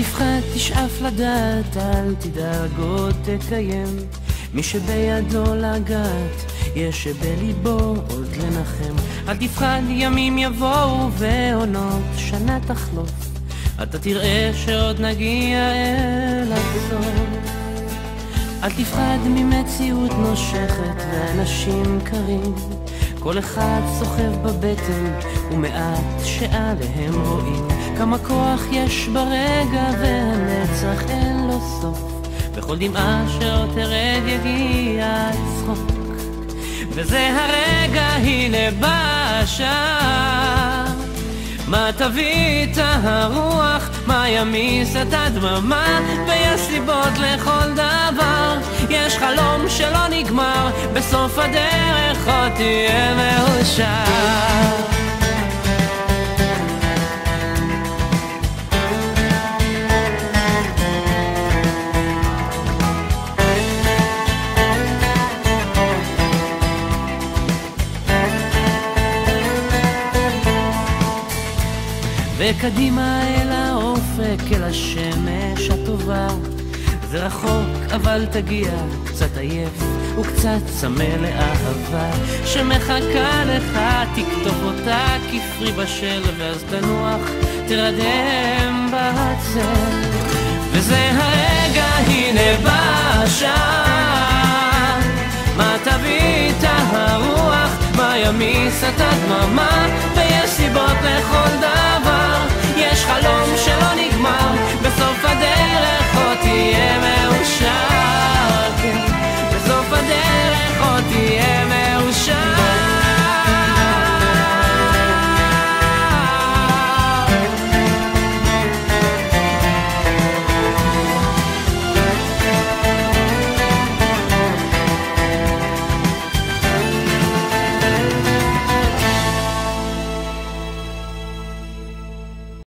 תפחד, תשאף לדעת, אל תדאג עוד תקיים. מי שבידו לגעת, יש שבליבו עוד לנחם. אל תפחד, ימים יבואו ועונות שנה תחלוף, אתה תראה שעוד נגיע אל הסוף. אל תפחד ממציאות נושכת ואנשים קרים, כל אחד סוחב בבטן ומעט שעליהם רואים. כמה כוח יש ברגע והנצח אין לו סוף, בכל דמעה שעוד תרד יגיע צחוק. וזה הרגע, הנה בא השעה, מה תביא את הרוח, מה ימיס את הדממה, ויש סיבות לכל דבר, יש חלום שלא נגמר, בסוף הדרך עוד תהיה מאושר. וקדימה אל האופק, אל השמש הטובה, זה רחוק אבל תגיע, קצת עייף וקצת צמא לאהבה שמחכה לך, תכתוב אותה כפרי בשל, ואז תנוח, תרדם בצל. וזה הרגע, הנה בא השעה, מה תביא את הרוח, מה ימיס את הדממה, ויש סיבות לכל דבר,